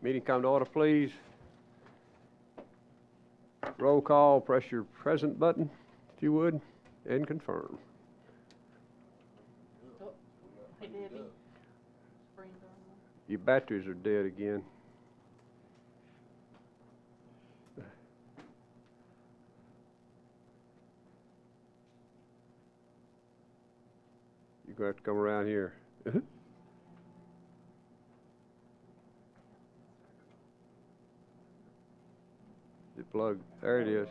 Meeting come to order, please. Roll call, press your present button, if you would, and confirm. Hey, Debbie. Your batteries are dead again. You're going to have to come around here. The plug, there it is.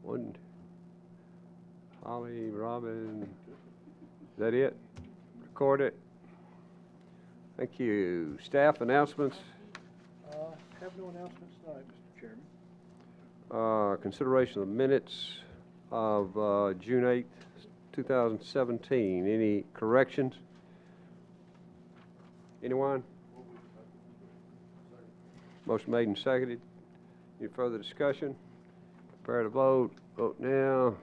One, Holly, Robin, is that it? Record it. Thank you. Staff announcements? Have no announcements tonight, Mr. Chairman. Consideration of the minutes of June 8th, 2017. Any corrections? Anyone? Motion made and seconded. Any further discussion? Prepare to vote. Vote now.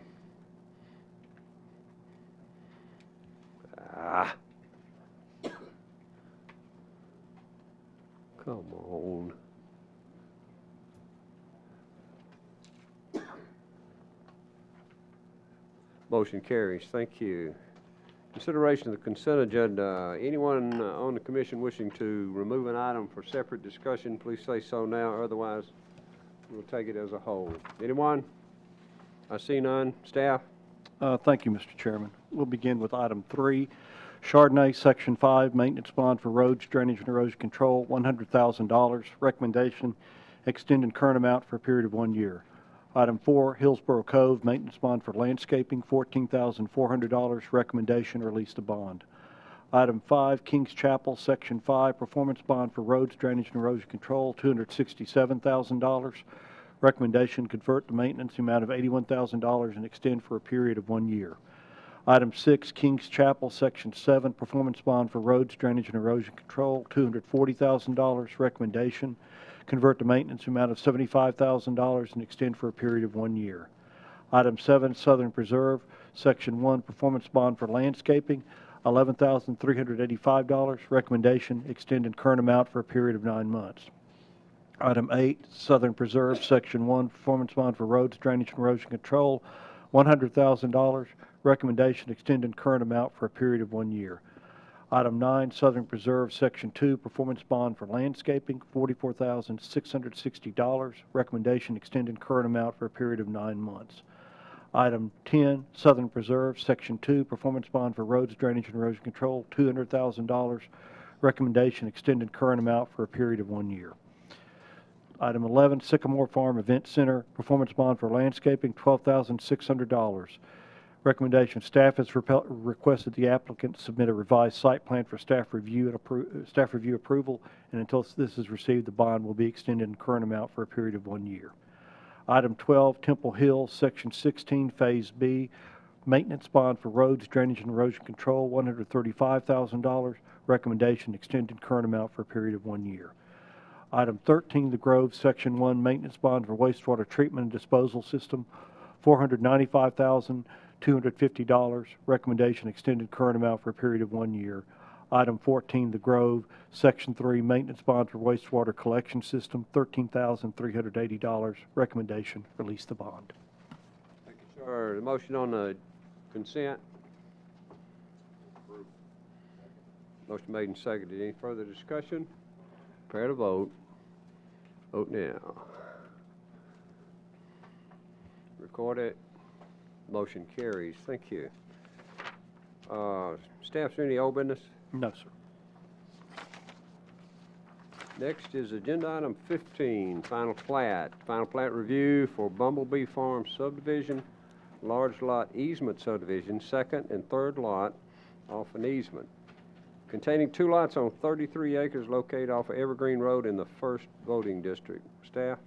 Come on. Motion carries. Thank you. Consideration of the consent agenda. Anyone on the commission wishing to remove an item for separate discussion, please say so now. Otherwise, we'll take it as a whole. Anyone? I see none. Staff? Thank you, Mr. Chairman. We'll begin with item 3. Chardonnay, Section 5, maintenance bond for roads, drainage, and erosion control, $100,000. Recommendation, extend current amount for a period of 1 year. Item 4, Hillsborough Cove, maintenance bond for landscaping, $14,400. Recommendation, release the bond. Item 5, Kings Chapel, Section 5, performance bond for roads, drainage, and erosion control, $267,000. Recommendation, convert to maintenance the amount of $81,000 and extend for a period of 1 year. Item 6, Kings Chapel, Section 7, performance bond for roads, drainage, and erosion control, $240,000. Recommendation, convert to maintenance amount of $75,000 and extend for a period of 1 year. Item 7, Southern Preserve, Section 1, performance bond for landscaping, $11,385. Recommendation, extend in current amount for a period of 9 months. Item 8, Southern Preserve, Section 1, performance bond for roads, drainage, and erosion control, $100,000. Recommendation, extend in current amount for a period of 1 year. Item 9, Southern Preserve, Section 2, performance bond for landscaping, $44,660. Recommendation, extend in current amount for a period of 9 months. Item 10, Southern Preserve, Section 2, performance bond for roads, drainage, and erosion control, $200,000. Recommendation, extend in current amount for a period of 1 year. Item 11, Sycamore Farm Event Center, performance bond for landscaping, $12,600. Recommendation, staff has requested the applicant submit a revised site plan for staff review approval, and until this is received, the bond will be extended in current amount for a period of 1 year. Item 12, Temple Hill, Section 16, Phase B, maintenance bond for roads, drainage, and erosion control, $135,000. Recommendation, extended current amount for a period of 1 year. Item 13, The Grove, Section 1, maintenance bond for wastewater treatment and disposal system, $495,250. Recommendation, extended current amount for a period of 1 year. Item 14, The Grove, Section 3, maintenance bond for wastewater collection system, $13,380. Recommendation, release the bond. Thank you, sir. The motion on the consent? Motion made and seconded. Any further discussion? Prepare to vote. Vote now. Record it. Motion carries. Thank you. Staff, is there any old business? No, sir. Next is agenda item 15, final plat. Final plat review for Bumblebee Farm subdivision, large lot easement subdivision, second and third lot off an easement, containing 2 lots on 33 acres located off of Evergreen Road in the 1st voting district. Staff?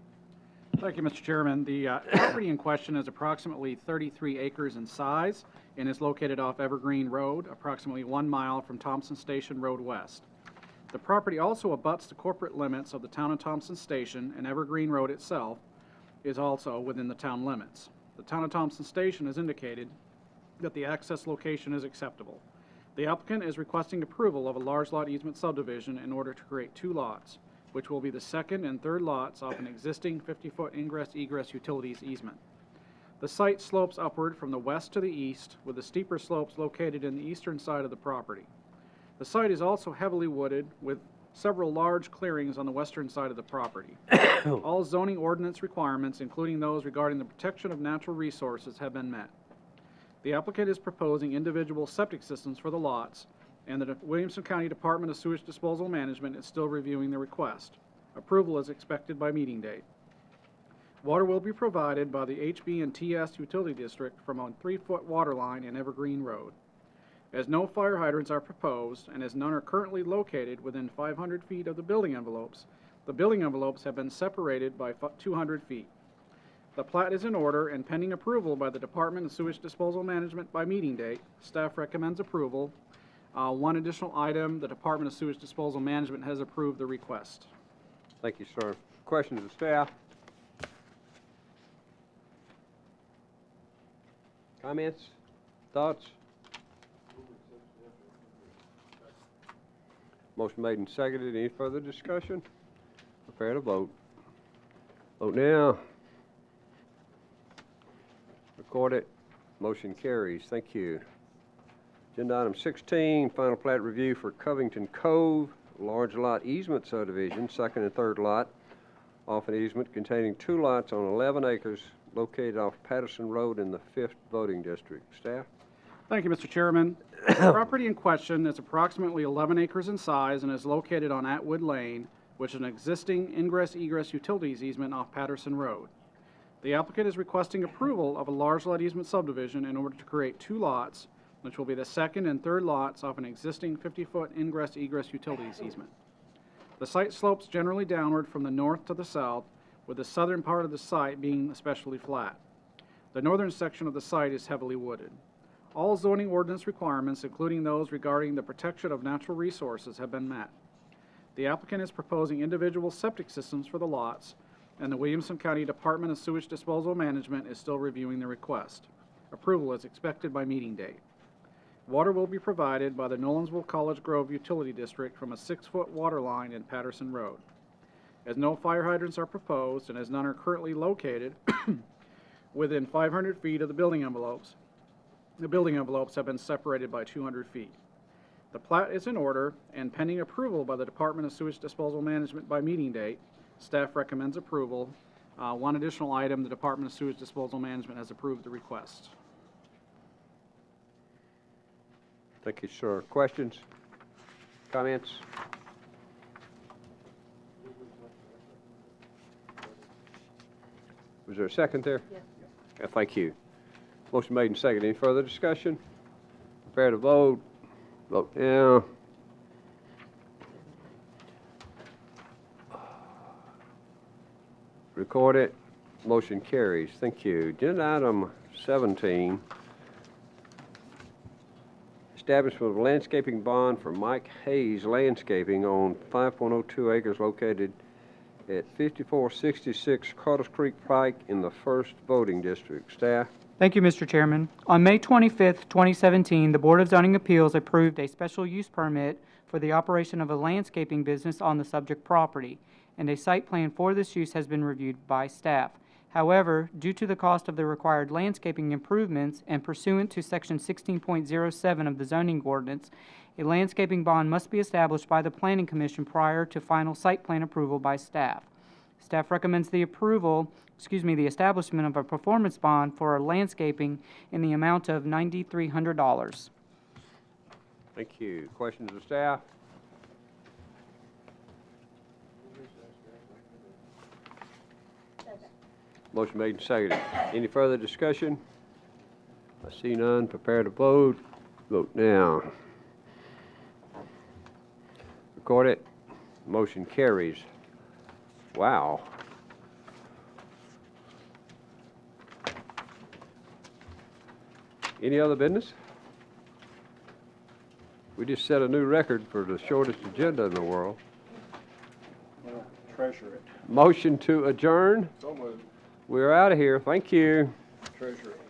Thank you, Mr. Chairman. The property in question is approximately 33 acres in size and is located off Evergreen Road, approximately 1 mile from Thompson Station Road West. The property also abuts the corporate limits of the town of Thompson Station, and Evergreen Road itself is also within the town limits. The town of Thompson Station has indicated that the access location is acceptable. The applicant is requesting approval of a large lot easement subdivision in order to create 2 lots, which will be the second and third lots off an existing 50-foot ingress-egress utilities easement. The site slopes upward from the west to the east, with the steeper slopes located in the eastern side of the property. The site is also heavily wooded, with several large clearings on the western side of the property. All zoning ordinance requirements, including those regarding the protection of natural resources, have been met. The applicant is proposing individual septic systems for the lots, and the Williamson County Department of Sewage Disposal Management is still reviewing the request. Approval is expected by meeting date. Water will be provided by the HB and TS Utility District from a 3-foot water line in Evergreen Road. As no fire hydrants are proposed, and as none are currently located within 500 feet of the building envelopes have been separated by 200 feet. The plat is in order and pending approval by the Department of Sewage Disposal Management by meeting date. Staff recommends approval. One additional item, the Department of Sewage Disposal Management has approved the request. Thank you, sir. Questions of staff? Comments? Thoughts? Motion made and seconded. Any further discussion? Prepare to vote. Vote now. Record it. Motion carries. Thank you. Agenda item 16, final plat review for Covington Cove, large lot easement subdivision, second and third lot, off an easement containing 2 lots on 11 acres located off Patterson Road in the 5th voting district. Staff? Thank you, Mr. Chairman. The property in question is approximately 11 acres in size and is located on Atwood Lane, which is an existing ingress-egress utilities easement off Patterson Road. The applicant is requesting approval of a large lot easement subdivision in order to create 2 lots, which will be the second and third lots off an existing 50-foot ingress-egress utilities easement. The site slopes generally downward from the north to the south, with the southern part of the site being especially flat. The northern section of the site is heavily wooded. All zoning ordinance requirements, including those regarding the protection of natural resources, have been met. The applicant is proposing individual septic systems for the lots, and the Williamson County Department of Sewage Disposal Management is still reviewing the request. Approval is expected by meeting date. Water will be provided by the Nolensville College Grove Utility District from a 6-foot water line in Patterson Road. As no fire hydrants are proposed, and as none are currently located within 500 feet of the building envelopes have been separated by 200 feet. The plat is in order and pending approval by the Department of Sewage Disposal Management by meeting date. Staff recommends approval. One additional item, the Department of Sewage Disposal Management has approved the request. Thank you, sir. Questions? Comments? Was there a second there? Yes. Thank you. Motion made and seconded. Any further discussion? Prepare to vote. Vote now. Record it. Motion carries. Thank you. Agenda item 17. Establishment of landscaping bond for Mike Hayes Landscaping on 5.02 acres located at 5466 Carter's Creek Pike in the 1st voting district. Staff? Thank you, Mr. Chairman. On May 25th, 2017, the Board of Zoning Appeals approved a special use permit for the operation of a landscaping business on the subject property, and a site plan for this use has been reviewed by staff. However, due to the cost of the required landscaping improvements and pursuant to Section 16.07 of the zoning ordinance, a landscaping bond must be established by the Planning Commission prior to final site plan approval by staff. Staff recommends the establishment of a performance bond for landscaping in the amount of $9,300. Thank you. Questions of staff? Motion made and seconded. Any further discussion? I see none. Prepare to vote. Vote now. Record it. Motion carries. Wow. Any other business? We just set a new record for the shortest agenda in the world. Well, treasure it. Motion to adjourn. So moved. We're out of here. Thank you. Treasure it.